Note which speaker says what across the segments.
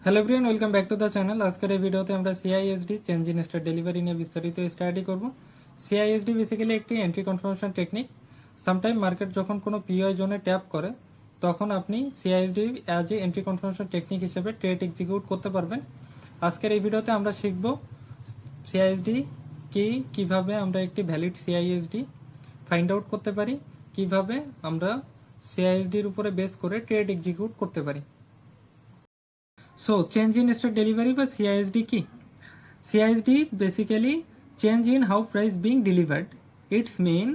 Speaker 1: Hello everyone, welcome back to the channel. আজকের এই ভিডিওতে আমরা CISD change in state delivery নিয়ে বিস্তারিত স্টাডি করব। সিআইএসডি বেসিক্যালি একটি entry confirmation technique. Sometime market যখন কোনো পিওআই জোনে ট্যাপ করে তখন আপনি CISD as a entry confirmation technique হিসেবে ট্রেড এক্সিকিউট করতে পারবেন। আজকের এই ভিডিওতে আমরা শিখব সিআইএসডি কি, কিভাবে আমরা একটি ভ্যালিড সিআইএসডি ফাইন্ড আউট করতে পারি, কিভাবে আমরা সিআইএসডির উপরে বেস করে ট্রেড এক্সিকিউট করতে পারি। So, change in state delivery বা CISD কি? CISD basically change in how price being delivered. Its mean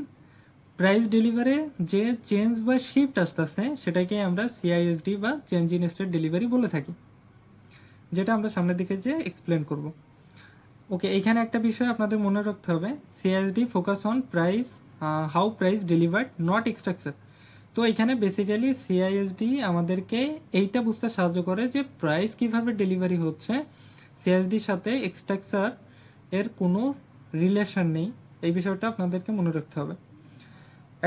Speaker 1: price delivery যে চেঞ্জ বা শিফট আসতেছে সেটাকে আমরা সিআইএসডি বা চেঞ্জ ইন স্টেট ডেলিভারি বলে থাকি, যেটা আমরা সামনের দিকে যে এক্সপ্লেন করব। ওকে, এখানে একটা বিষয় আপনাদের মনে রাখতে হবে, CISD focus on price, how price delivered, not structure. তো এখানে বেসিক্যালি সিআইএসডি আমাদেরকে এইটা বুঝতে সাহায্য করে যে প্রাইস কিভাবে ডেলিভারি হচ্ছে, সিআইএসডির সাথে স্ট্রাকচার এর কোনো রিলেশন নেই। এই বিষয়টা আপনাদেরকে মনে রাখতে হবে।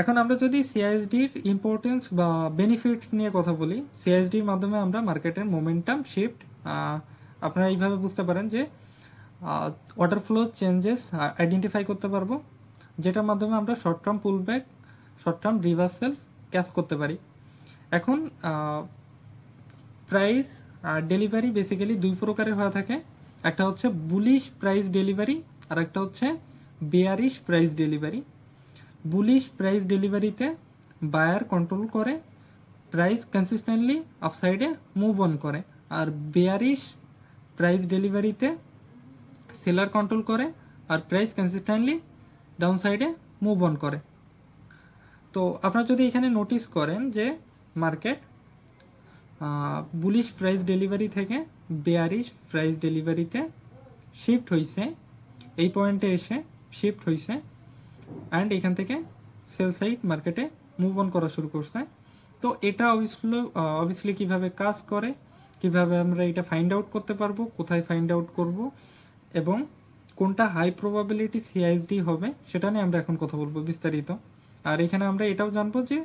Speaker 1: এখন আমরা যদি সিআইএসডির ইম্পর্টেন্স বা বেনিফিটস নিয়ে কথা বলি, সিআইএসডির মাধ্যমে আমরা মার্কেটের মোমেন্টাম শিফট, আপনারা এইভাবে বুঝতে পারেন যে অর্ডার ফ্লো চেঞ্জেস আইডেন্টিফাই করতে পারবো, যেটার মাধ্যমে আমরা short term pullback, short term reversal catch করতে পারি। এখন প্রাইস ডেলিভারি বেসিক্যালি দুই প্রকারের হয়ে থাকে, একটা হচ্ছে বুলিশ প্রাইস ডেলিভারি আর একটা হচ্ছে bearish price delivery. Bullish price ডেলিভারিতে বায়ার কন্ট্রোল করে, প্রাইস কনসিস্টেন্টলি আপসাইডে মুভ অন করে, আর বেয়ারিশ প্রাইস ডেলিভারিতে সেলার কন্ট্রোল করে আর প্রাইস কনসিস্টেন্টলি ডাউন সাইডে মুভ অন করে। তো আপনারা যদি এখানে নোটিস করেন যে মার্কেট বুলিশ প্রাইস ডেলিভারি থেকে বেয়ারিশ প্রাইস ডেলিভারিতে শিফট হয়েছে, এই পয়েন্টে এসে শিফট হয়েছে অ্যান্ড এখান থেকে সেল সাইড মার্কেটে মুভ অন করা শুরু করছে। তো এটা অবভিয়াসলি কীভাবে কাজ করে, কিভাবে আমরা এটা ফাইন্ড আউট করতে পারবো, কোথায় ফাইন্ড আউট করব এবং কোনটা হাই প্রবাবিলিটি সিআইএসডি হবে সেটা নিয়ে আমরা এখন কথা বলবো বিস্তারিত। আর এখানে আমরা এটাও জানবো যে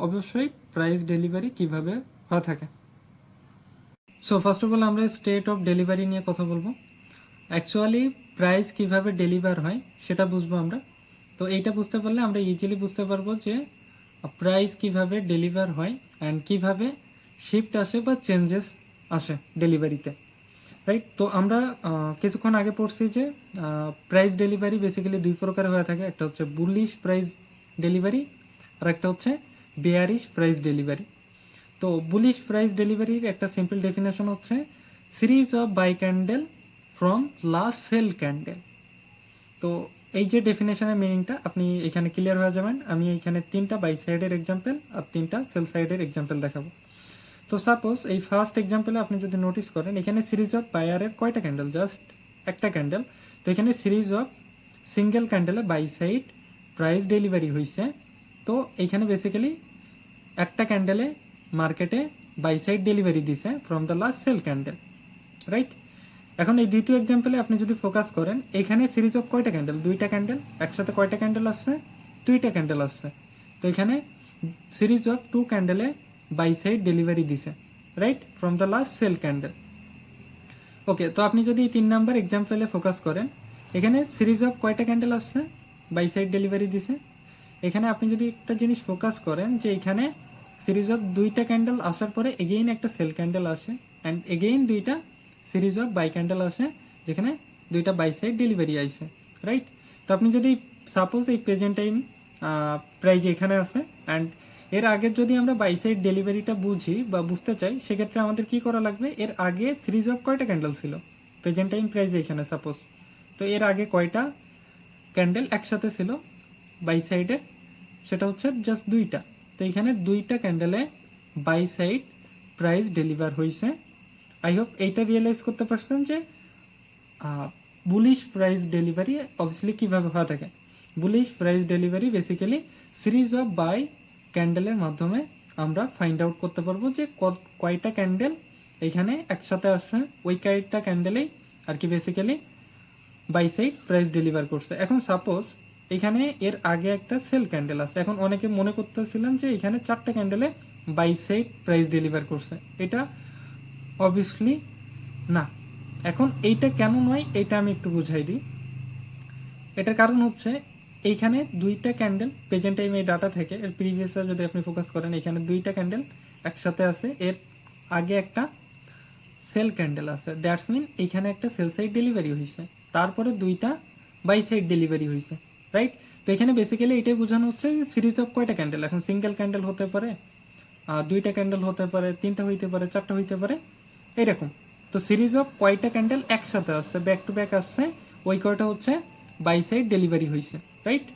Speaker 1: অবশ্যই প্রাইস ডেলিভারি কিভাবে হয়ে থাকে। সো ফার্স্ট অফ অল আমরা স্টেট অফ ডেলিভারি নিয়ে কথা বলবো। অ্যাকচুয়ালি প্রাইস কিভাবে ডেলিভার হয় সেটা বুঝবো আমরা। তো এইটা বুঝতে পারলে আমরা ইজিলি বুঝতে পারবো যে প্রাইস কিভাবে ডেলিভার হয় অ্যান্ড কিভাবে শিফট আসে বা চেঞ্জেস আসে ডেলিভারিতে, রাইট? তো আমরা কিছুক্ষণ আগে পড়ছি যে প্রাইস ডেলিভারি বেসিক্যালি দুই প্রকার হয়ে থাকে, একটা হচ্ছে বুলিশ প্রাইস ডেলিভারি আর একটা হচ্ছে বেয়ারিশ প্রাইস ডেলিভারি। তো বুলিশ প্রাইস ডেলিভারির একটা সিম্পল ডেফিনেশন হচ্ছে series of buy candle from last sell candle. তো এই যে ডেফিনেশনের মিনিংটা আপনি এখানে ক্লিয়ার হয়ে যাবেন। আমি এখানে 3টা বাই সাইডের এক্সাম্পল আর 3টা সেল সাইডের এক্সাম্পল দেখাবো। তো সাপোজ এই ফার্স্ট এক্সাম্পলে আপনি যদি নোটিস করেন, এখানে সিরিজ অফ বায়ারের কয়টা ক্যান্ডেল, জাস্ট একটা ক্যান্ডেল। তো এখানে সিরিজ অফ সিঙ্গেল ক্যান্ডেলে বাই সাইড প্রাইস ডেলিভারি হয়েছে। তো এইখানে বেসিক্যালি একটা ক্যান্ডেলে মার্কেটে বাই সাইড ডেলিভারি দিছে from the last sell candle, right? এখন এই দ্বিতীয় এক্সাম্পলে আপনি যদি ফোকাস করেন, এখানে সিরিজ অফ কয়টা ক্যান্ডেল, দুইটা ক্যান্ডেল, একসাথে কয়টা ক্যান্ডেল আসছে, দুইটা ক্যান্ডেল আসছে। তো এখানে সিরিজ অফ 2 ক্যান্ডেলে বাই সাইড ডেলিভারি দিছে, right, from the last sell candle. Okay, তো আপনি যদি 3 নাম্বার এক্সাম্পলে ফোকাস করেন, এখানে সিরিজ অফ কয়টা ক্যান্ডেল আসছে, বাই সাইড ডেলিভারি দিছে। এখানে আপনি যদি একটা জিনিস ফোকাস করেন যে এখানে সিরিজ অফ দুইটা ক্যান্ডেল আসার পরে এগেইন একটা সেল ক্যান্ডেল আসে অ্যান্ড এগেইন দুইটা সিরিজ অফ বাই ক্যান্ডেল আসে, যেখানে দুইটা বাই সাইড ডেলিভারি আইছে, রাইট? তো আপনি যদি সাপোজ এই প্রেজেন্ট টাইম প্রাইজ এখানে আছে অ্যান্ড এর আগের যদি আমরা বাই সাইড ডেলিভারিটা বুঝি বা বুঝতে চাই, সেক্ষেত্রে আমাদের কি করা লাগবে, এর আগে সিরিজ অফ কয়টা ক্যান্ডেল ছিল, প্রেজেন্ট টাইম প্রাইজ এখানে সাপোজ, তো এর আগে কয়টা ক্যান্ডেল একসাথে ছিল বাই সাইডে, সেটা হচ্ছে জাস্ট দুইটা। তো এখানে দুইটা ক্যান্ডেলে বাই সাইড প্রাইস ডেলিভার হয়েছে। আই হোপ এইটা রিয়েলাইজ করতে পারছেন যে বুলিশ প্রাইস ডেলিভারি অবভিয়াসলি কীভাবে হয়ে থাকে। Bullish price delivery basically series of buy ক্যান্ডেলের মাধ্যমে আমরা ফাইন্ড আউট করতে পারবো যে কয়টা ক্যান্ডেল এখানে একসাথে আসছে, ওই কয়টা ক্যান্ডেলেই আর কি basically buy side price deliver করছে। এখন সাপোজ এখানে এর আগে একটা সেল ক্যান্ডেল আছে, এখন অনেকে মনে করতেছিলেন যে এখানে 4টা ক্যান্ডেলে বাই সাইড প্রাইস ডেলিভার করছে। এটা অবভিয়াসলি না। এখন এইটা কেন নয় এটা আমি একটু বুঝাই দিই। এটার কারণ হচ্ছে এইখানে দুইটা ক্যান্ডেল প্রেজেন্ট টাইম এই ডাটা থেকে এর প্রিভিয়াসে যদি আপনি ফোকাস করেন, এখানে দুইটা ক্যান্ডেল একসাথে আছে, এর আগে একটা সেল ক্যান্ডেল আছে, দ্যাটস মিন এইখানে একটা সেল সাইড ডেলিভারি হয়েছে, তারপরে দুইটা বাই সাইড ডেলিভারি হয়েছে, রাইট? তো এখানে বেসিক্যালি এটাই বোঝানো হচ্ছে যে সিরিজ অফ কয়টা ক্যান্ডেল। এখন সিঙ্গেল ক্যান্ডেল হতে পারে, দুইটা ক্যান্ডেল হতে পারে, তিনটা হইতে পারে, চারটা হইতে পারে, এরকম। তো সিরিজ অফ কয়টা ক্যান্ডেল একসাথে আসছে, ব্যাক টু ব্যাক আসছে, ওই কয়টা হচ্ছে বাই সাইড ডেলিভারি হয়েছে, রাইট?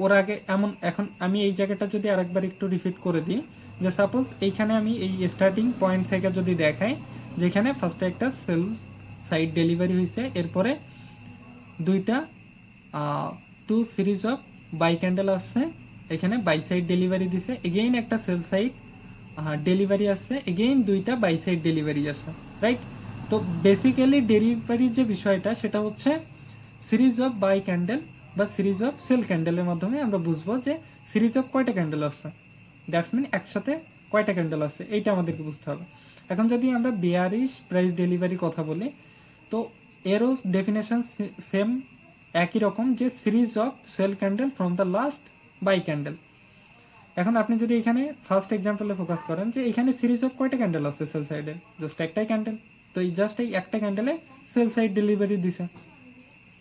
Speaker 1: ওর আগে এমন, এখন আমি এই জায়গাটা যদি আরেকবার একটু রিপিট করে দিই, যে সাপোজ এইখানে আমি এই স্টার্টিং পয়েন্ট থেকে যদি দেখাই, যেখানে ফার্স্টে একটা সেল সাইড ডেলিভারি হয়েছে, এরপরে দুইটা two series of buy candle আসছে, এখানে বাই সাইড ডেলিভারি দিছে, এগেইন একটা সেল সাইড ডেলিভারি আসছে, এগেইন দুইটা বাই সাইড ডেলিভারি আসছে, রাইট? তো বেসিক্যালি ডেলিভারির যে বিষয়টা সেটা হচ্ছে সিরিজ অফ বাই ক্যান্ডেল বা সিরিজ অফ সেল ক্যান্ডেলের মাধ্যমে আমরা বুঝবো যে সিরিজ অফ কয়টা ক্যান্ডেল আসছে, দ্যাটস মিন একসাথে কয়টা ক্যান্ডেল আসছে, এইটা আমাদেরকে বুঝতে হবে। এখন যদি আমরা বেয়ারিশ প্রাইস ডেলিভারি কথা বলি, তো এরও ডেফিনেশন সেম একই রকম, যে series of sell candle from the last buy candle. এখন আপনি যদি এখানে ফার্স্ট এক্সাম্পলে ফোকাস করেন, যে এখানে সিরিজ অফ কয়টা ক্যান্ডেল আছে সেল সাইডে, জাস্ট একটাই ক্যান্ডেল, তো এই জাস্ট এই একটা ক্যান্ডেলে সেল সাইড ডেলিভারি দিছে।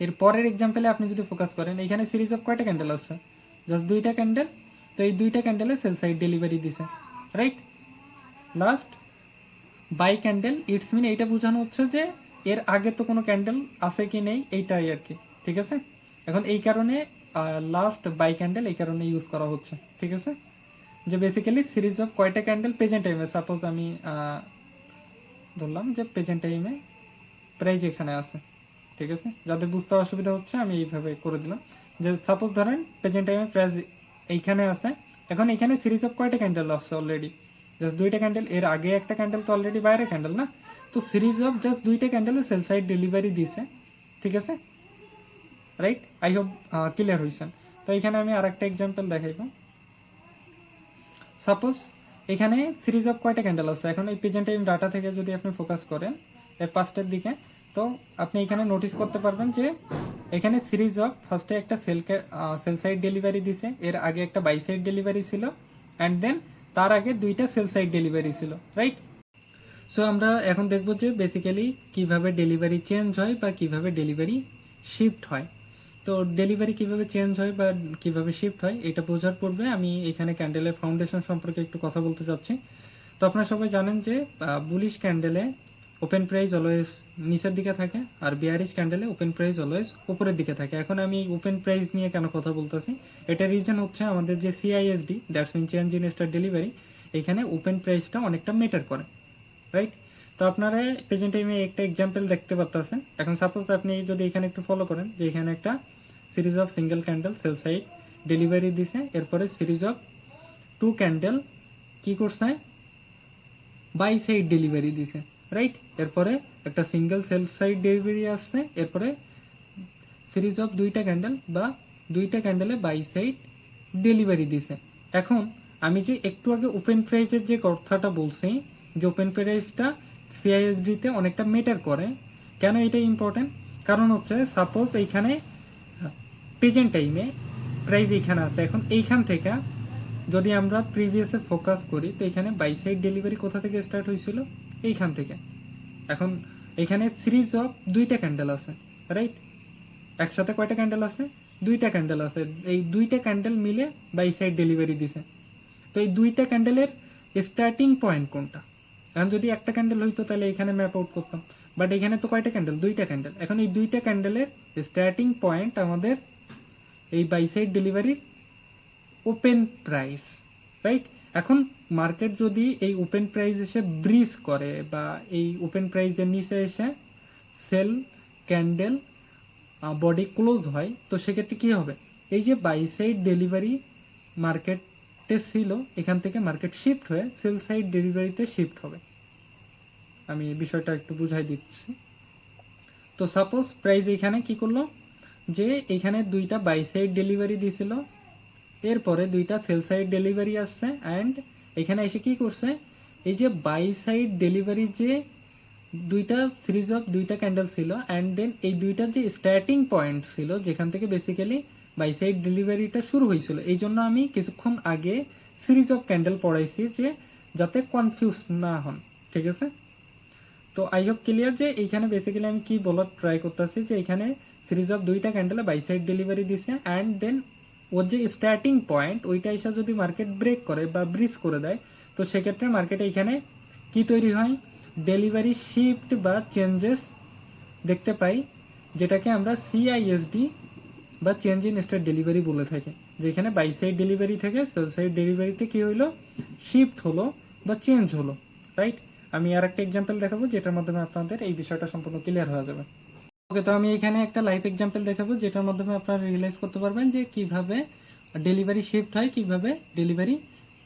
Speaker 1: এর পরের এক্সাম্পলে আপনি যদি ফোকাস করেন, এখানে সিরিজ অফ কয়টা ক্যান্ডেল আছে, জাস্ট দুইটা ক্যান্ডেল, তো এই দুইটা ক্যান্ডেলে সেল সাইড ডেলিভারি দিছে, right? Last buy candle, it's mean এইটা বোঝানো হচ্ছে যে এর আগে তো কোনো ক্যান্ডেল আছে কি নেই, এইটাই আর কি, ঠিক আছে? এখন এই কারণে লাস্ট বাই ক্যান্ডেল এই কারণে ইউজ করা হচ্ছে, ঠিক আছে? যে বেসিক্যালি সিরিজ অফ কয়টা ক্যান্ডেল প্রেজেন্ট টাইমে, সাপোজ আমি ধরলাম যে প্রেজেন্ট টাইমে প্রাইস এখানে আছে, ঠিক আছে? যাদের বুঝতে অসুবিধা হচ্ছে আমি এইভাবে করে দিলাম, যে সাপোজ ধরেন প্রেজেন্ট টাইমে প্রাইস এইখানে আছে, এখন এখানে সিরিজ অফ কয়টা ক্যান্ডেল আসছে অলরেডি, জাস্ট দুইটা ক্যান্ডেল, এর আগে একটা ক্যান্ডেল তো অলরেডি বাইরে ক্যান্ডেল না, তো সিরিজ অফ জাস্ট দুইটা ক্যান্ডেলে সেল সাইড ডেলিভারি দিছে, ঠিক আছে, রাইট? আই হোপ ক্লিয়ার হয়েছেন। তো এখানে আমি আরেকটা এক্সাম্পল দেখাইব। সাপোজ এখানে সিরিজ অফ কয়টা ক্যান্ডেল আছে, এখন এই প্রেজেন্ট টাইম ডাটা থেকে যদি আপনি ফোকাস করেন এর পাস্টের দিকে, তো আপনি এখানে নোটিস করতে পারবেন যে এখানে সিরিজ অফ ফার্স্টে একটা সেল সাইড ডেলিভারি দিছে, এর আগে একটা বাই সাইড ডেলিভারি ছিল, অ্যান্ড দেন তার আগে দুইটা সেল সাইড ডেলিভারি ছিল, রাইট? সো আমরা এখন দেখব যে বেসিক্যালি কিভাবে ডেলিভারি চেঞ্জ হয় বা কিভাবে ডেলিভারি শিফট হয়। তো ডেলিভারি কিভাবে চেঞ্জ হয় বা কিভাবে শিফট হয় এটা বোঝার পূর্বে আমি এখানে ক্যান্ডেলের ফাউন্ডেশন সম্পর্কে একটু কথা বলতে চাচ্ছি। তো আপনারা সবাই জানেন যে বুলিশ ক্যান্ডেলে ওপেন প্রাইস অলওয়েজ নিচের দিকে থাকে, আর বিয়ারিশ ক্যান্ডেলে ওপেন প্রাইস অলওয়েজ উপরের দিকে থাকে। এখন আমি ওপেন প্রাইস নিয়ে কেন কথা বলতেছি, এটার রিজন হচ্ছে আমাদের যে CISD, that's mean change in state delivery, এখানে ওপেন প্রাইসটা অনেকটা ম্যাটার করে, রাইট? তো আপনারা প্রেজেন্ট টাইমে একটা এক্সাম্পল দেখতে পাচ্ছেন। এখন সাপোজ আপনি যদি এখানে একটু ফলো করেন, যে এখানে একটা series of single candle sell side delivery দিছে, এরপরে সিরিজ অফ টু ক্যান্ডেল কি করছে, বাই সাইড ডেলিভারি দিছে, রাইট? এরপরে একটা সিঙ্গেল সেল সাইড ডেলিভারি আসছে, এরপরে সিরিজ অফ দুইটা ক্যান্ডেল বা দুইটা ক্যান্ডেলে বাই সাইড ডেলিভারি দিছে। এখন আমি যে একটু আগে ওপেন প্রাইসের যে কথাটা বলছি, যে ওপেন প্রাইসটা সিআইএসডিতে অনেকটা ম্যাটার করে, কেন এটা ইম্পর্টেন্ট? কারণ হচ্ছে সাপোজ এইখানে প্রেজেন্ট টাইমে প্রাইস এইখানে আছে, এখন এইখান থেকে যদি আমরা প্রিভিয়াসে ফোকাস করি, তো এখানে বাই সাইড ডেলিভারি কোথা থেকে স্টার্ট হয়েছিল, এইখান থেকে। এখন এখানে সিরিজ অফ দুইটা ক্যান্ডেল আছে, রাইট? একসাথে কয়টা ক্যান্ডেল আছে, দুইটা ক্যান্ডেল আছে, এই দুইটা ক্যান্ডেল মিলে বাই সাইড ডেলিভারি দিছে। তো এই দুইটা ক্যান্ডেলের স্টার্টিং পয়েন্ট কোনটা? এখন যদি একটা ক্যান্ডেল হইতো তাহলে এখানে ম্যাপ আউট করতাম, বাট এখানে তো কয়টা ক্যান্ডেল, দুইটা ক্যান্ডেল। এখন এই দুইটা ক্যান্ডেলের স্টার্টিং পয়েন্ট আমাদের এই বাই সাইড ডেলিভারির ওপেন প্রাইস, রাইট? এখন মার্কেট যদি এই ওপেন প্রাইস এসে ব্রিজ করে বা এই ওপেন প্রাইসের নিচে এসে সেল ক্যান্ডেল বডি ক্লোজ হয়, তো সেক্ষেত্রে কী হবে, এই যে বাই সাইড ডেলিভারি মার্কেটে ছিল, এখান থেকে মার্কেট শিফট হয়ে সেল সাইড ডেলিভারিতে শিফট হবে। আমি বিষয়টা একটু বুঝাই দিচ্ছি। তো সাপোজ প্রাইস এখানে কি করলো, যে এখানে দুইটা বাই সাইড ডেলিভারি দিছিল, এরপরে দুইটা সেল সাইড ডেলিভারি আসছে, অ্যান্ড এখানে এসে কি করছে, এই যে বাই সাইড ডেলিভারি যে দুইটা সিরিজ অফ দুইটা ক্যান্ডেল ছিল অ্যান্ড দেন এই দুইটার যে স্টার্টিং পয়েন্ট ছিল যেখান থেকে বেসিক্যালি বাই সাইড ডেলিভারিটা শুরু হয়েছিল, এই জন্য আমি কিছুক্ষণ আগে সিরিজ অফ ক্যান্ডেল পড়াইছি যে যাতে কনফিউজ না হন। ঠিক আছে, তো আই হোপ ক্লিয়ার যে এইখানে বেসিক্যালি আমি কি বলার ট্রাই করতেছি যে এখানে সিরিজ অফ দুইটা ক্যান্ডেলে বাই সাইড ডেলিভারি দিছে অ্যান্ড দেন ওর যে স্টার্টিং পয়েন্ট ওইটা এসে যদি মার্কেট ব্রেক করে বা ব্রিজ করে দেয় তো সেক্ষেত্রে মার্কেটে এখানে কি তৈরি হয়, ডেলিভারি শিফট বা চেঞ্জেস দেখতে পাই, যেটাকে আমরা সিআইএসডি বা চেঞ্জ ইন স্টেট ডেলিভারি বলে থাকি। যেখানে বাই সাইড ডেলিভারি থেকে সেল সাইড ডেলিভারিতে কি হইলো, শিফট হলো বা চেঞ্জ হলো। রাইট, আমি আর একটা এক্সাম্পল দেখাবো যেটার মাধ্যমে আপনাদের এই বিষয়টা সম্পূর্ণ ক্লিয়ার হয়ে যাবে। ওকে, তো আমি এখানে একটা লাইভ এক্সাম্পল দেখাবো যেটার মাধ্যমে আপনারা রিয়েলাইজ করতে পারবেন যে কিভাবে ডেলিভারি শিফট হয়, কিভাবে ডেলিভারি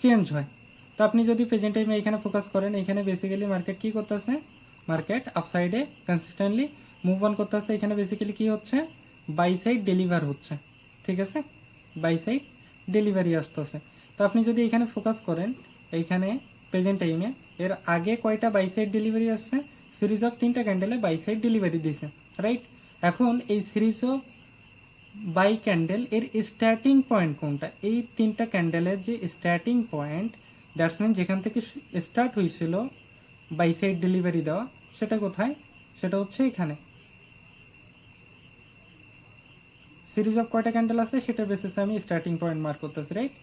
Speaker 1: চেঞ্জ হয়। তো আপনি যদি প্রেজেন্ট টাইমে এখানে ফোকাস করেন, এখানে বেসিক্যালি মার্কেট কি করতেছে, মার্কেট আপসাইডে কনসিস্টেন্টলি মুভ অন করতেছে। এখানে বেসিক্যালি কি হচ্ছে, বাই সাইড ডেলিভার হচ্ছে। ঠিক আছে, বাই সাইড ডেলিভারি আসতেছে। তো আপনি যদি এখানে ফোকাস করেন, এইখানে প্রেজেন্ট টাইমে এর আগে কয়টা বাই সাইড ডেলিভারি আসছে, সিরিজ অফ তিনটা ক্যান্ডেলে বাই সাইড ডেলিভারি দিছে। রাইট, এখন এই সিরিজ অফ বাই ক্যান্ডেল এর স্টার্টিং পয়েন্ট কোনটা, এই তিনটা ক্যান্ডেলের যে স্টার্টিং পয়েন্ট, দ্যাটস মিন যেখান থেকে স্টার্ট হয়েছিল বাই সাইড ডেলিভারি দেওয়া, সেটা কোথায়, সেটা হচ্ছে এখানে। সিরিজ অফ কয়টা ক্যান্ডেল আছে সেটা বেসিসে আমি স্টার্টিং পয়েন্ট মার্ক করতেছি। রাইট,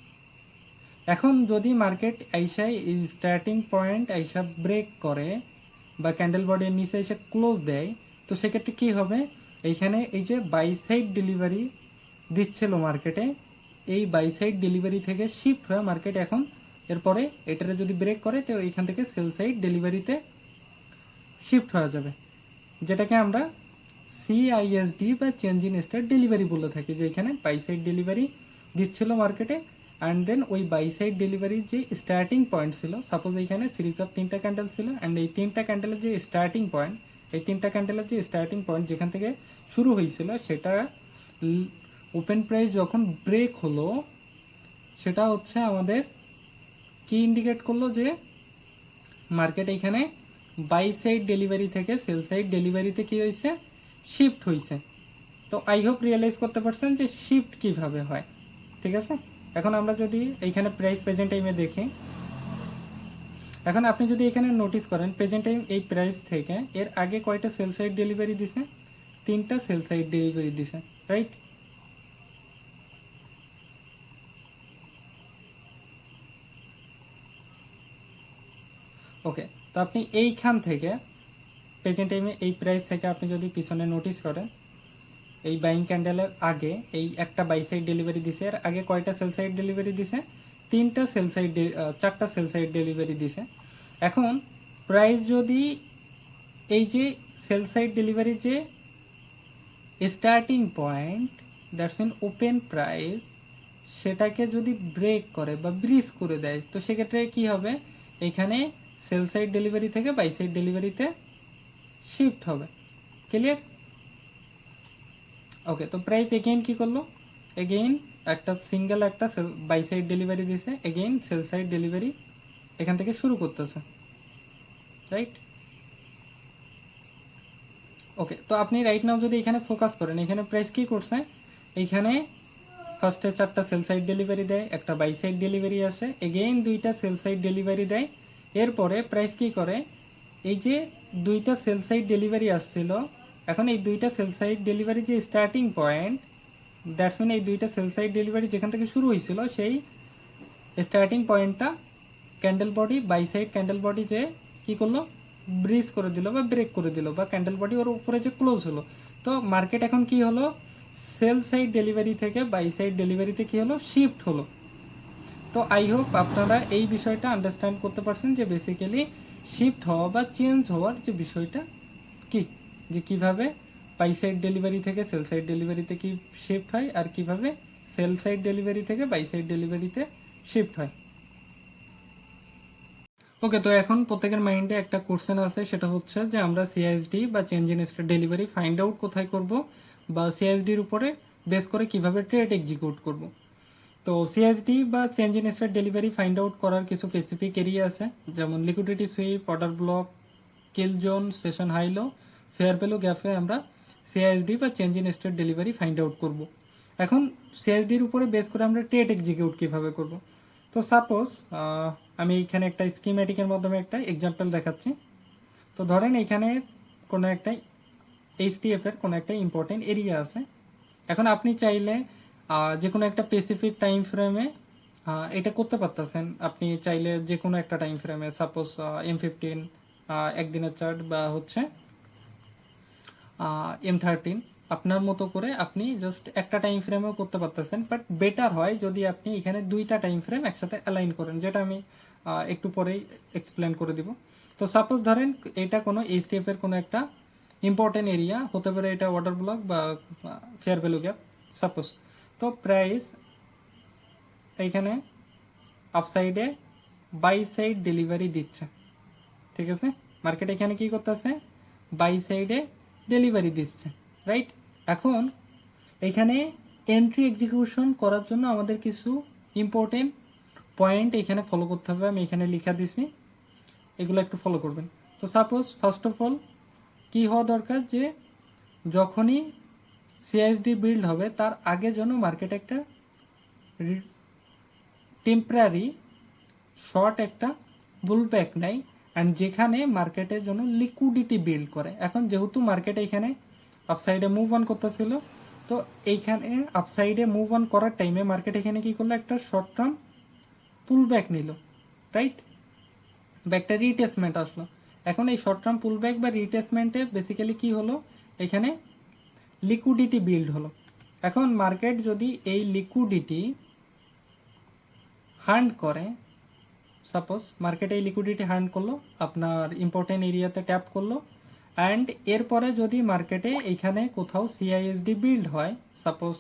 Speaker 1: এখন যদি মার্কেট আইসায় এই স্টার্টিং পয়েন্ট আইসা ব্রেক করে বা ক্যান্ডেল বডির নিচে এসে ক্লোজ দেয়, তো সেক্ষেত্রে কী হবে, এইখানে এই যে বাই সাইড ডেলিভারি দিচ্ছিল মার্কেটে, এই বাই সাইড ডেলিভারি থেকে শিফট হয়ে মার্কেট এখন এরপরে এটারে যদি ব্রেক করে তো এইখান থেকে সেল সাইড ডেলিভারিতে শিফট হয়ে যাবে, যেটাকে আমরা সিআইএসডি বা চেঞ্জ ইন স্টেট ডেলিভারি বলে থাকি। যে এখানে বাই সাইড ডেলিভারি দিচ্ছিল মার্কেটে অ্যান্ড দেন ওই বাই সাইড ডেলিভারির যে স্টার্টিং পয়েন্ট ছিল, সাপোজ এইখানে সিরিজ অফ তিনটা ক্যান্ডেল ছিল অ্যান্ড এই তিনটা ক্যান্ডেলের যে স্টার্টিং পয়েন্ট, এই তিনটা ক্যান্ডেলের যে স্টার্টিং পয়েন্ট যেখান থেকে শুরু হয়েছিল, সেটা ওপেন প্রাইস যখন ব্রেক হলো, সেটা হচ্ছে আমাদের কি ইন্ডিকেট করলো যে মার্কেট এখানে বাই সাইড ডেলিভারি থেকে সেল সাইড ডেলিভারিতে কি হয়েছে, শিফট হয়েছে। তো আই হোপ রিয়েলাইজ করতে পারছেন যে শিফট কিভাবে হয়। ঠিক আছে, এখন আমরা যদি এইখানে প্রাইস প্রেজেন্ট টাইমে দেখি, এখন আপনি যদি এখানে নোটিস করেন প্রেজেন্ট টাইম এই প্রাইস থেকে এর আগে কয়টা সেল সাইড ডেলিভারি দিছে, তিনটা সেল সাইড ডেলিভারি দিছে। রাইট, ওকে, তো আপনি এইখান থেকে প্রেজেন্ট টাইমে এই প্রাইস থেকে আপনি যদি পিছনে নোটিস করেন, এই বাইং ক্যান্ডেলের আগে এই একটা বাই সাইড ডেলিভারি দিছে, এর আগে কয়টা সেল সাইড ডেলিভারি দিছে, তিনটা সেল সাইড, চারটা সেল সাইড ডেলিভারি দিছে। এখন প্রাইস যদি এই যে সেল সাইড ডেলিভারি যে starting point, that's mean open price, সেটাকে যদি ব্রেক করে বা ব্রিজ করে দেয়, তো সেক্ষেত্রে কি হবে, এখানে সেল সাইড ডেলিভারি থেকে বাই সাইড ডেলিভারিতে শিফট হবে। ক্লিয়ার? ওকে, তো প্রাইস এগেইন কি করলো, এগেইন একটা সিঙ্গেল একটা বাই সাইড ডেলিভারি দিছে, এগেইন সেল সাইড ডেলিভারি এখান থেকে শুরু করতেছে। রাইট, ওকে, তো আপনি রাইট নাও যদি এখানে ফোকাস করেন, এখানে প্রাইস কি করছে, এইখানে ফার্স্টে চারটা সেল সাইড ডেলিভারি দেয়, একটা বাই সাইড ডেলিভারি আসে, এগেইন দুইটা সেল সাইড ডেলিভারি দেয়। এরপরে প্রাইস কি করে, এই যে দুইটা সেল সাইড ডেলিভারি আসছিল, এখন এই দুইটা সেল সাইড ডেলিভারি যে স্টার্টিং পয়েন্ট, দ্যাটস মিন এই দুইটা সেল সাইড ডেলিভারি যেখান থেকে শুরু হয়েছিল, সেই স্টার্টিং পয়েন্টটা candle body, buy side candle body যে কি করলো, ব্রিজ করে দিল বা ব্রেক করে দিল, বা ক্যান্ডেল বডি ওর উপরে যে ক্লোজ হলো। তো মার্কেট এখন কি হলো, সেল সাইড ডেলিভারি থেকে বাই সাইড ডেলিভারিতে কি হলো, শিফট হলো। তো আই হোপ আপনারা এই বিষয়টা আন্ডারস্ট্যান্ড করতে পারছেন যে বেসিক্যালি শিফট হওয়া বা চেঞ্জ হওয়ার যে বিষয়টা কি, যে কিভাবে বাই সাইড ডেলিভারি থেকে সেল সাইড ডেলিভারিতে কি শিফট হয় আর কিভাবে সেল সাইড ডেলিভারি থেকে বাই সাইড ডেলিভারিতে শিফট হয়। ওকে, তো এখন প্রত্যেকের মাইন্ডে একটা কোশ্চেন আছে, সেটা হচ্ছে যে আমরা সিআইএসডি বা change in state delivery find out কোথায় করব, বা সিআইএসডির উপরে বেস করে কিভাবে ট্রেড এক্সিকিউট করব। তো তো সিএসডি বা change in state delivery find out করার কিছু স্পেসিফিক এরিয়া আছে, যেমন liquidity sweep, order block, kill zone, session high low, fair value গ্যাপে আমরা সিআইএসডি বা change in state delivery find out করব। এখন সিআইএসডির উপরে বেস করে আমরা ট্রেড এক্সিকিউট কীভাবে করব। তো সাপোজ আমি এখানে একটা স্কিমেটিকের মাধ্যমে একটা এক্সাম্পল দেখাচ্ছি। তো ধরেন এখানে কোনো একটা এইচটিএফ এর কোনো একটা ইম্পর্টেন্ট এরিয়া আছে। এখন আপনি চাইলে যে কোনো একটা স্পেসিফিক টাইম ফ্রেমে এটা করতে পারতেছেন। আপনি চাইলে যে কোনো একটা টাইম ফ্রেমে, সাপোজ M15 একদিনের চার্ট বা হচ্ছে M13, আপনার মতো করে আপনি জাস্ট একটা টাইম ফ্রেমেও করতে পারতেছেন। বাট বেটার হয় যদি আপনি এখানে দুইটা টাইম ফ্রেম একসাথে অ্যালাইন করেন, যেটা আমি একটু পরেই এক্সপ্লেন করে দিব। তো সাপোজ ধরেন এটা কোনো এইচডিএফ এর কোনো একটা ইম্পর্টেন্ট এরিয়া হতে পারে, এটা অর্ডার ব্লক বা ফেয়ার ভ্যালু গ্যাপ সাপোজ। তো প্রাইস এইখানে আপসাইডে বাই সাইড ডেলিভারি দিচ্ছে, ঠিক আছে। মার্কেট এখানে কি করতেছে, বাই সাইডে ডেলিভারি দিচ্ছে, রাইট। এখন এখানে এন্ট্রি এক্সিকিউশন করার জন্য আমাদের কিছু ইম্পর্টেন্ট পয়েন্ট এখানে ফলো করতে হবে। আমি এখানে লিখা দিছি, এগুলো একটু ফলো করবেন। তো সাপোজ ফার্স্ট অফ অল কি হওয়া দরকার, যে যখনই সিআইএসডি বিল্ড হবে তার আগে যেন মার্কেট একটা টেম্পোরারি শর্ট একটা বুলব্যাক নেয়, অ্যান্ড যেখানে মার্কেটের জন্য লিকুইডিটি বিল্ড করে। এখন যেহেতু মার্কেট এখানে আপসাইডে মুভ অন করতেছিল, তো এইখানে আপসাইডে মুভ অন করার টাইমে মার্কেট এখানে কি করলো, একটা শর্ট টার্ম পুল ব্যাক নিল, রাইট, বা একটা রিটেসমেন্ট আসলো। এখন এই শর্ট টার্ম পুল ব্যাক বা রিটেসমেন্টে বেসিক্যালি কি হলো, এখানে লিকুইডিটি বিল্ড হলো। এখন মার্কেট যদি এই লিকুইডিটি হান্ট করে, সাপোজ মার্কেটে এই লিকুইডিটি হান্ট করলো, আপনার ইম্পর্টেন্ট এরিয়াতে ট্যাপ করলো, অ্যান্ড এরপরে যদি মার্কেটে এইখানে কোথাও সিআইএসডি বিল্ড হয়, সাপোজ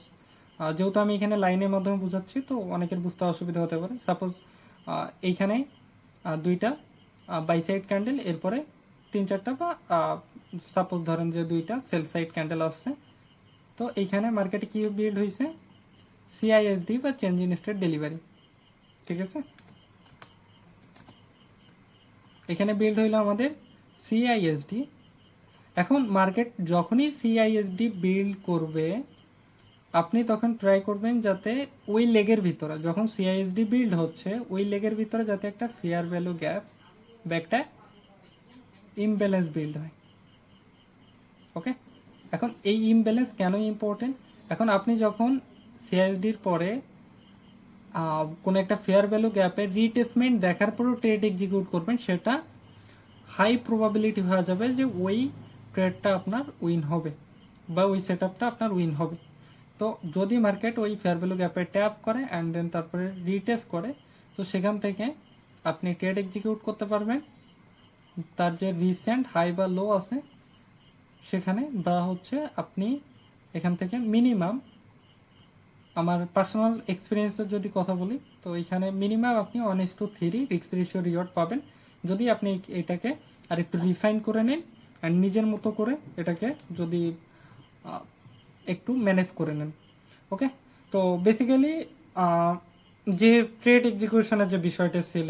Speaker 1: যেহেতু আমি এখানে লাইনের মাধ্যমে বোঝাচ্ছি তো অনেকের বুঝতে অসুবিধা হতে পারে। সাপোজ এইখানে দুইটা বাই সাইড ক্যান্ডেল, এরপরে তিন চারটা বা সাপোজ ধরেন যে দুইটা সেল সাইড ক্যান্ডেল আসছে, তো এইখানে মার্কেটে কি বিল্ড হয়েছে, সিআইএসডি বা চেঞ্জ ইন স্টেট ডেলিভারি, ঠিক আছে। এখানে বিল্ড হইলো আমাদের সিআইএসডি। এখন মার্কেট যখনই সিআইএসডি বিল্ড করবে, আপনি তখন ট্রাই করবেন যাতে ওই লেগের ভিতরে, যখন সিআইএসডি বিল্ড হচ্ছে ওই লেগের ভিতরে যাতে একটা ফেয়ার ভ্যালু গ্যাপ বা একটা ইমব্যালেন্স বিল্ড হয়, ওকে। এখন এই ইমব্যালেন্স কেন ইম্পর্টেন্ট, এখন আপনি যখন সিআইএসডির পরে কোনো একটা ফেয়ার ভ্যালু গ্যাপের রিটেসমেন্ট দেখার পরেও ট্রেড এক্সিকিউট করবেন, সেটা হাই প্রবাবিলিটি হয়ে যাবে যে ওই ট্রেডটা আপনার উইন হবে বা ওই সেট আপটা আপনার উইন হবে। তো যদি মার্কেট ওই ফেয়ার ভ্যালু গ্যাপে ট্যাপ করে অ্যান্ড দেন তারপরে রিটেস্ট করে, তো সেখান থেকে আপনি ট্রেড এক্সিকিউট করতে পারবেন তার যে রিসেন্ট হাই বা লো আছে সেখানে, বা হচ্ছে আপনি এখান থেকে মিনিমাম, আমার পার্সোনাল এক্সপিরিয়েন্সের যদি কথা বলি, তো এখানে মিনিমাম আপনি 1:3 রিস্ক রেশিও রিওয়ার্ড পাবেন যদি আপনি এটাকে আর একটু রিফাইন করে নেন অ্যান্ড নিজের মতো করে এটাকে যদি একটু ম্যানেজ করে নেন, ওকে। তো বেসিক্যালি যে ট্রেড এক্সিকিউশনের যে বিষয়টা ছিল,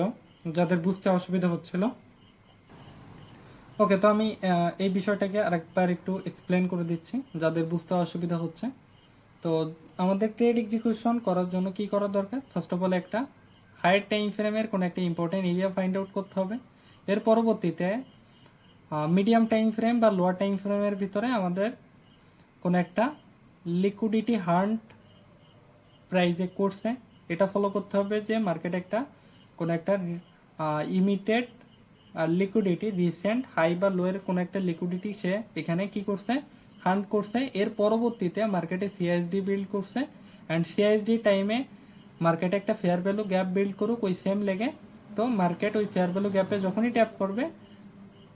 Speaker 1: যাদের বুঝতে অসুবিধা হচ্ছিল, ওকে, তো আমি এই বিষয়টাকে আরেকবার একটু এক্সপ্লেন করে দিচ্ছি যাদের বুঝতে অসুবিধা হচ্ছে। তো আমাদের ট্রেড এক্সিকিউশন করার জন্য কি করা দরকার, ফার্স্ট অফ অল একটা হায়ার টাইম ফ্রেমের কোনো একটা ইম্পর্টেন্ট এরিয়া ফাইন্ড আউট করতে হবে। এর পরবর্তীতে মিডিয়াম টাইম ফ্রেম বা লোয়ার টাইম ফ্রেমের ভিতরে আমাদের কোনো একটা লিকুইডিটি হান্ট প্রাইজে করছে এটা ফলো করতে হবে, যে মার্কেট একটা কোনো একটা ইমিটেড লিকুইডিটি রিসেন্ট হাই বা লোয়ের কোনো একটা লিকুইডিটি সে এখানে কি করছে, হান্ট করছে। এর পরবর্তীতে মার্কেটে সিআইএসডি বিল্ড করছে, অ্যান্ড সিআইএসডি টাইমে মার্কেটে একটা ফেয়ার ভ্যালু গ্যাপ বিল্ড করুক ওই সেম লেগে। তো মার্কেট ওই ফেয়ার ভ্যালু গ্যাপে যখনই ট্যাপ করবে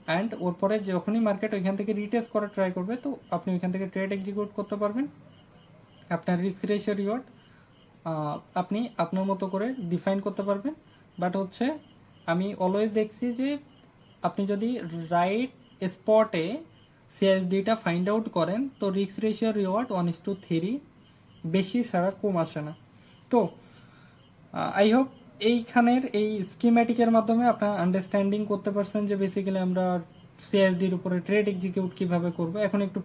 Speaker 1: অ্যান্ড ওর পরে যখনই মার্কেট ওইখান থেকে রিটেস্ট করার ট্রাই করবে, তো আপনি ওইখান থেকে ট্রেড এক্সিকিউট করতে পারবেন। আপনার রিস্ক রেশিও রিওয়ার্ড আপনি আপনার মতো করে ডিফাইন করতে পারবেন। বাট হচ্ছে আমি অলওয়েজ দেখছি যে আপনি যদি রাইট স্পটে সিএসডিটা ফাইন্ড আউট করেন, তো রিস্ক রেশিও রিওয়ার্ড 1:3 বেশি ছাড়া কম আসে না। তো আই হোপ এইখানের এই স্কিম্যাটিকের মাধ্যমে আপনারা আন্ডারস্ট্যান্ডিং করতে পারছেন যে বেসিক্যালি আমরা সিএসডির উপরে ট্রেড এক্সিকিউট কিভাবে করব। এখন একটু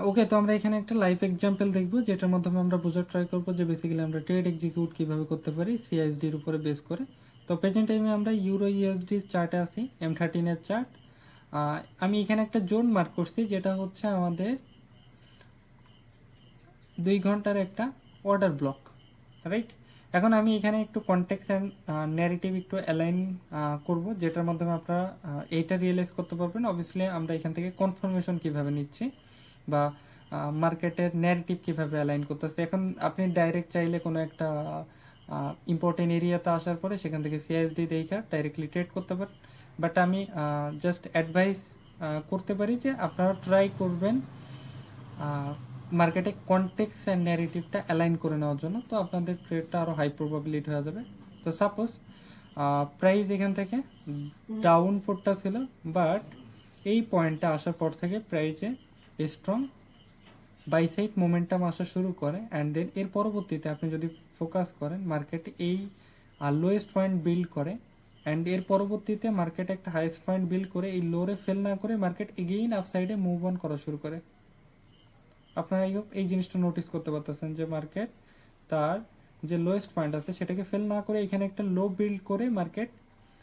Speaker 1: ওকে, তো আমরা এখানে একটা লাইভ এক্সাম্পল দেখব যেটার মাধ্যমে আমরা বোঝার ট্রাই করবো যে বেসিক্যালি আমরা ট্রেড এক্সিকিউট কিভাবে করতে পারি সিএসডির উপরে বেস করে। তো প্রেজেন্ট টাইমে আমরা ইউরো ইউএসডি চার্টে আছি, M13 চার্ট। আমি এখানে একটা জোন মার্ক করছি যেটা হচ্ছে আমাদের 2 ঘন্টার একটা অর্ডার ব্লক, রাইট। এখন আমি এখানে একটু কনটেক্সট অ্যান্ড ন্যারেটিভ একটু অ্যালাইন করব, যেটার মাধ্যমে আপনারা এইটা রিয়েলাইজ করতে পারবেন অবভিয়াসলি আমরা এখান থেকে কনফার্মেশন কিভাবে নিচ্ছি বা মার্কেটের ন্যারেটিভ কিভাবে অ্যালাইন করতেছে। এখন আপনি ডাইরেক্ট চাইলে কোনো একটা ইম্পর্টেন্ট এরিয়াতে আসার পরে সেখান থেকে সিএসডি দেখে ডাইরেক্টলি ট্রেড করতে পারেন, বাট আমি জাস্ট অ্যাডভাইস করতে পারি যে আপনারা ট্রাই করবেন মার্কেটে কনটেক্সট অ্যান্ড ন্যারেটিভটা অ্যালাইন করে নেওয়ার জন্য, তো আপনাদের ট্রেডটা আরও হাই প্রবাবিলিটি হয়ে যাবে। তো সাপোজ প্রাইস এখান থেকে ডাউন ফোরটা ছিল, বাট এই পয়েন্টটা আসার পর থেকে প্রাইসে স্ট্রং বাই সাইড মোমেন্টাম আসা শুরু করে, অ্যান্ড দেন এর পরবর্তীতে আপনি যদি ফোকাস করেন মার্কেট এই লোয়েস্ট পয়েন্ট বিল্ড করে, অ্যান্ড এর পরবর্তীতে মার্কেট একটা হাইয়েস্ট পয়েন্ট বিল্ড করে এই লোরে ফেল না করে মার্কেট এগেইন আপ সাইডে মুভ অন করা শুরু করে। আপনারা এই জিনিসটা নোটিস করতে পারতেছেন যে মার্কেট তার যে লোয়েস্ট পয়েন্ট আছে সেটাকে ফেল না করে এখানে একটা লো বিল্ড করে মার্কেট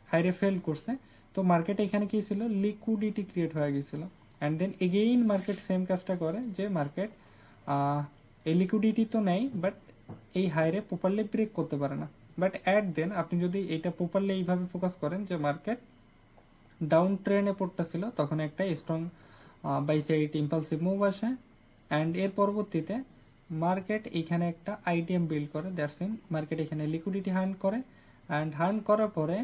Speaker 1: হাইরে ফেল করছে। তো মার্কেট এখানে কি ছিল, লিকুইডিটি ক্রিয়েট হয়ে গেছিল, and then again market same কাজটা করে যে মার্কেট এই লিকুইডিটি তো নেই, বাট এই হাইরে প্রপারলি ব্রেক করতে পারে না। বাট অ্যাট দেন আপনি যদি এইটা প্রপারলি এইভাবে ফোকাস করেন যে মার্কেট ডাউন ট্রেনে পড়তেছিল, তখন একটা strong buy side impulsive move আসে, অ্যান্ড এর পরবর্তীতে মার্কেট এখানে একটা আইটিএম বিল্ড করে, দ্যাটস ইন মার্কেট এখানে লিকুইডিটি হান্ট করে, অ্যান্ড হান্ট করার পরে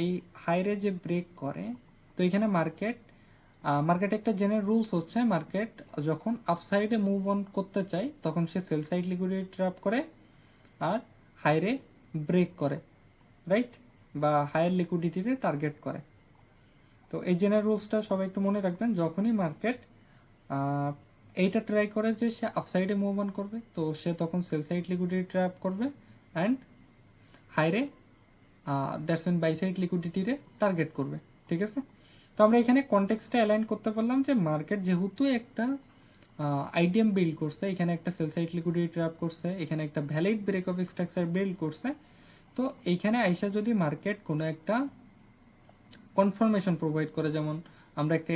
Speaker 1: এই হাইরে যে ব্রেক করে, তো এখানে মার্কেট একটা জেনারেল রুলস হচ্ছে মার্কেট যখন আপসাইডে মুভ অন করতে চায় তখন সে সেল সাইড লিকুইডিটি ট্র্যাপ করে আর হাইরে ব্রেক করে, রাইট, বা হায়ার লিকুইডিটিতে টার্গেট করে। তো এই জেনারেল রুলসটা সবাই একটু মনে রাখবেন, যখনই মার্কেট এইটা ট্রাই করে যে সে আপসাইডে মুভ অন করবে তো সে তখন সেল সাইড লিকুইডিটি ট্র্যাপ করবে অ্যান্ড হাইরে দ্যাটস মিন বাই সাইড লিকুইডিটিরে টার্গেট করবে, ঠিক আছে। তো আমরা এখানে কনটেক্সটটা অ্যালাইন করতে পারলাম যে মার্কেট যেহেতু একটা আইডিএম বিল্ড করছে, এখানে একটা সেল সাইড লিকুইডিটি ট্র্যাপ করছে, এখানে একটা valid break of structure build করছে, তো এইখানে আইসা যদি মার্কেট কোনো একটা কনফার্মেশন প্রোভাইড করে, যেমন আমরা একটা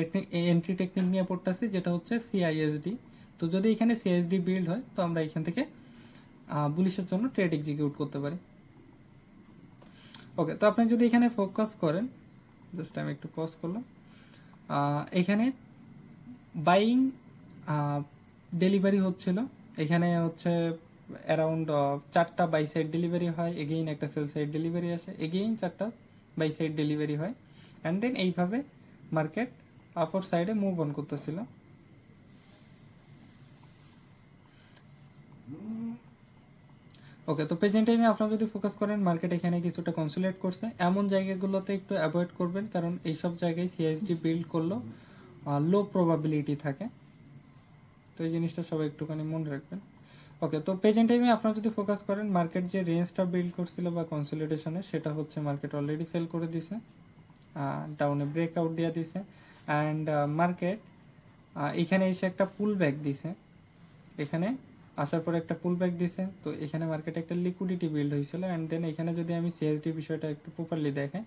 Speaker 1: এন্ট্রি টেকনিক নিয়ে পড়তেছি যেটা হচ্ছে সিআইএসডি, তো যদি এখানে সিআইএসডি বিল্ড হয় তো আমরা এখান থেকে বুলিশের জন্য ট্রেড এক্সিকিউট করতে পারি। ওকে, তো আপনি যদি এখানে ফোকাস করেন, জাস্ট আমি একটু পজ করলাম, এখানে বাইং ডেলিভারি হচ্ছিল, এখানে হচ্ছে অ্যারাউন্ড 4টা বাই সাইড ডেলিভারি হয়, এগেইন একটা সেল সাইড ডেলিভারি আসে, এগেইন 4টা বাই সাইড ডেলিভারি হয়, অ্যান্ড দেন এইভাবে মার্কেট আপার সাইডে মুভ অন করতেছিল। ওকে, তো প্রেজেন্ট টাইমে আপনারা যদি ফোকাস করেন মার্কেট এখানে কিছুটা কনসোলিডেট করছে, এমন জায়গাগুলোতে একটু অ্যাভয়েড করবেন কারণ এইসব জায়গায় সিএসডি বিল্ড করলেও লো প্রবাবিলিটি থাকে, তো এই জিনিসটা সবাই একটুখানি মনে রাখবেন। ওকে, তো প্রেজেন্ট টাইমে আপনারা যদি ফোকাস করেন মার্কেট যে রেঞ্জটা বিল্ড করছিল বা কনসোলিডেশনে সেটা হচ্ছে মার্কেট অলরেডি ফেল করে দিছে, ডাউনে ব্রেকআউট দিয়ে দিছে, অ্যান্ড মার্কেট এখানে এসে একটা পুল ব্যাক দিছে, এখানে আসার পরে একটা পুল ব্যাক দিছে, তো এখানে মার্কেটে একটা লিকুইডিটি বিল্ড হয়েছিল, অ্যান্ড দেন এখানে যদি আমি সিএসডি বিষয়টা একটু প্রপারলি দেখাই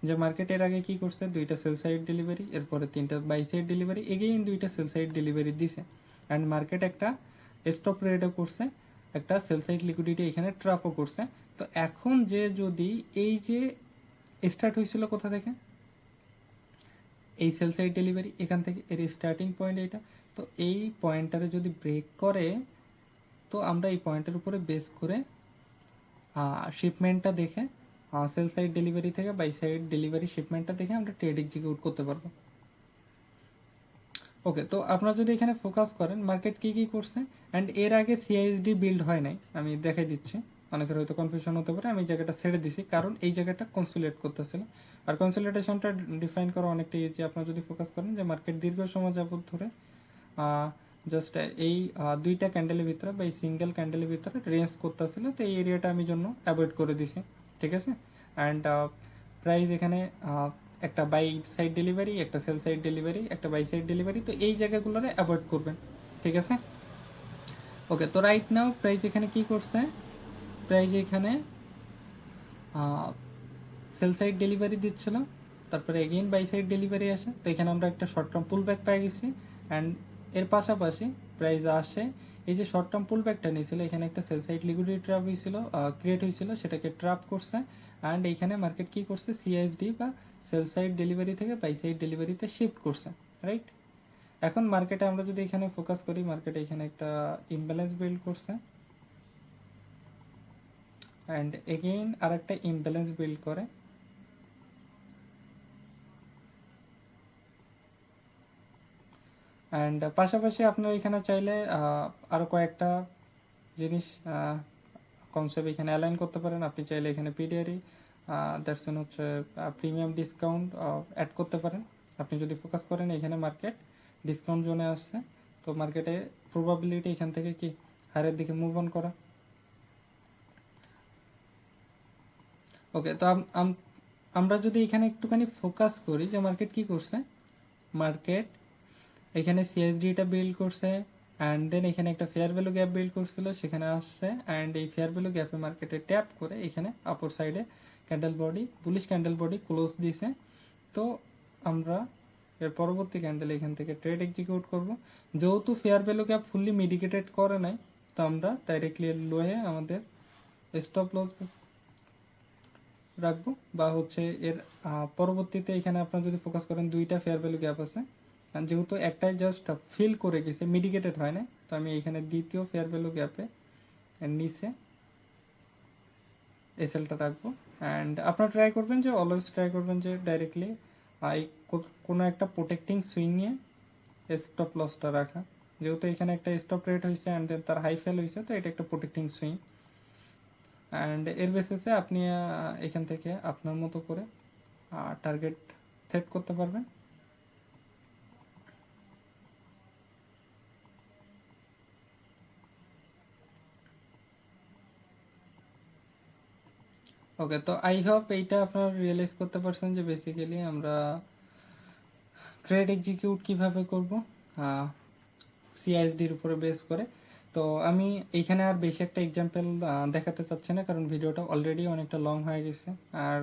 Speaker 1: যে মার্কেট এর আগে কি করছে, 2টা সেল সাইড ডেলিভারি, এরপরে 3টা বাই সাইড ডেলিভারি, এগেইন 2টা সেল সাইড ডেলিভারি দিছে, অ্যান্ড মার্কেট একটা স্টপ রেটও করছে, একটা সেল সাইড লিকুইডিটি এখানে ট্র্যাপও করছে। তো এখন যে যদি এই যে স্টার্ট হয়েছিল কোথা থেকে, এই সেল সাইড ডেলিভারি এখান থেকে এর স্টার্টিং পয়েন্ট এটা, তো এই পয়েন্টটারে যদি ব্রেক করে তো আমরা এই পয়েন্টের উপরে বেস করে শিপমেন্টটা দেখে সেল সাইড ডেলিভারি থেকে বাই সাইড ডেলিভারি শিপমেন্টটা দেখে আমরা ট্রেড এক্সিকিউট করতে পারবো। ওকে, তো আপনারা যদি এখানে ফোকাস করেন মার্কেট কি কি করছে, অ্যান্ড এর আগে সিআইএসডি বিল্ড হয় নাই, আমি দেখাই দিচ্ছি, অনেকের হয়তো কনফিউশন হতে পারে, আমি এই জায়গাটা ছেড়ে দিছি কারণ এই জায়গাটা কনসোলিডেট করতেছিল, আর কনসোলিডেশনটা ডিফাইন করা অনেকটা ইজি। আপনারা যদি ফোকাস করেন যে মার্কেট দীর্ঘ সময় যাবত ধরে জাস্ট এই দুইটা ক্যান্ডেলের ভিতরে বা এই সিঙ্গেল ক্যান্ডেলের ভিতরে রেঞ্জ করতেছিল, তো এই এরিয়াটা আমি জন্য অ্যাভয়েড করে দিছি, ঠিক আছে। অ্যান্ড প্রাইস এখানে একটা বাই সাইড ডেলিভারি, একটা সেল সাইড ডেলিভারি, একটা বাই সাইড ডেলিভারি, তো এই জায়গাগুলোরে অ্যাভয়েড করবেন, ঠিক আছে। ওকে, তো রাইট নাও প্রাইস এখানে কি করছে, প্রাইস এখানে সেল সাইড ডেলিভারি দিচ্ছিল, তারপরে এগেইন বাই সাইড ডেলিভারি আসে, তো এখানে আমরা একটা শর্ট টার্ম পুল ব্যাক পেয়ে গেছি। অ্যান্ড এর পাশাপাশি প্রাইস আসে, এই যে শর্ট টার্ম পুল ব্যাকটা নিয়েছিল এখানে একটা সেল সাইড লিকুইডিটি ট্র্যাপ হয়েছিল, ক্রিয়েট হয়েছিল, সেটাকে ট্র্যাপ করছে। অ্যান্ড এইখানে মার্কেট কি করছে, সিএসডি বা সেল সাইড ডেলিভারি থেকে বাই সাইড ডেলিভারিতে শিফট করছে, রাইট। এখন মার্কেটে আমরা যদি এখানে ফোকাস করি, মার্কেটে এখানে একটা ইমব্যালেন্স বিল্ড করছে, অ্যান্ড এগেইন আর একটা ইমব্যালেন্স বিল্ড করে। অ্যান্ড পাশাপাশি আপনারা এখানে চাইলে আরও কয়েকটা জিনিস কনসেপ্ট এখানে অ্যালাইন করতে পারেন। আপনি চাইলে এখানে পিডিআরই দ্যাটস মিন হচ্ছে প্রিমিয়াম ডিসকাউন্ট অ্যাড করতে পারেন। আপনি যদি ফোকাস করেন এখানে মার্কেট ডিসকাউন্ট জোনে আসছে, তো মার্কেটে প্রবাবিলিটি এখান থেকে কি হারের দিকে মুভ অন করা। ওকে, তো আমরা যদি এখানে একটুখানি ফোকাস করি যে মার্কেট কি করছে, মার্কেট এখানে সিএসডিটা বিল্ড করছে, অ্যান্ড দেন এখানে একটা ফেয়ার ভ্যালু গ্যাপ বিল্ড করছিল, সেখানে আসছে, অ্যান্ড এই ফেয়ার ভ্যালু গ্যাপে মার্কেটে ট্যাপ করে এখানে আপার সাইডে candle body, bullish candle body close দিছে। তো আমরা এর পরবর্তী ক্যান্ডেল এখান থেকে ট্রেড এক্সিকিউট করব। যেহেতু ফেয়ার ভ্যালু গ্যাপ ফুললি মিডিকেটেড করে নাই, তো আমরা ডাইরেক্টলি লোয়ে আমাদের স্টপ লস রাখবো, বা হচ্ছে এর পরবর্তীতে এখানে আপনারা যদি ফোকাস করেন দুইটা ফেয়ার ভ্যালু গ্যাপ আছে, আর যেহেতু একটাই জাস্ট ফিল করে গেছে, মিডিকেটেড হয় না, তো আমি এখানে দ্বিতীয় ফেয়ার ভ্যালু গ্যাপে নিচে এসএলটা রাখবো। অ্যান্ড আপনারা ট্রাই করবেন যে অলওয়েজ ট্রাই করবেন যে ডাইরেক্টলি এই কোনো একটা প্রোটেক্টিং সুইংয়ে স্টপ লসটা রাখা, যেহেতু এখানে একটা স্টপ রেট হয়েছে অ্যান্ড দেন তার হাই ফেল হয়েছে, তো এটা একটা প্রোটেক্টিং সুইং। অ্যান্ড এর বেসিসে আপনি এখান থেকে আপনার মতো করে টার্গেট সেট করতে পারবেন। ওকে, তো আই হোপ এইটা আপনারা রিয়েলাইজ করতে পারছেন যে বেসিক্যালি আমরা ট্রেড এক্সিকিউট কিভাবে করব সিআইএসডির উপরে বেস করে। তো আমি এইখানে আর বেশি একটা এক্সাম্পল দেখাতে চাচ্ছি না, কারণ ভিডিওটা অলরেডি অনেকটা লং হয়ে গেছে। আর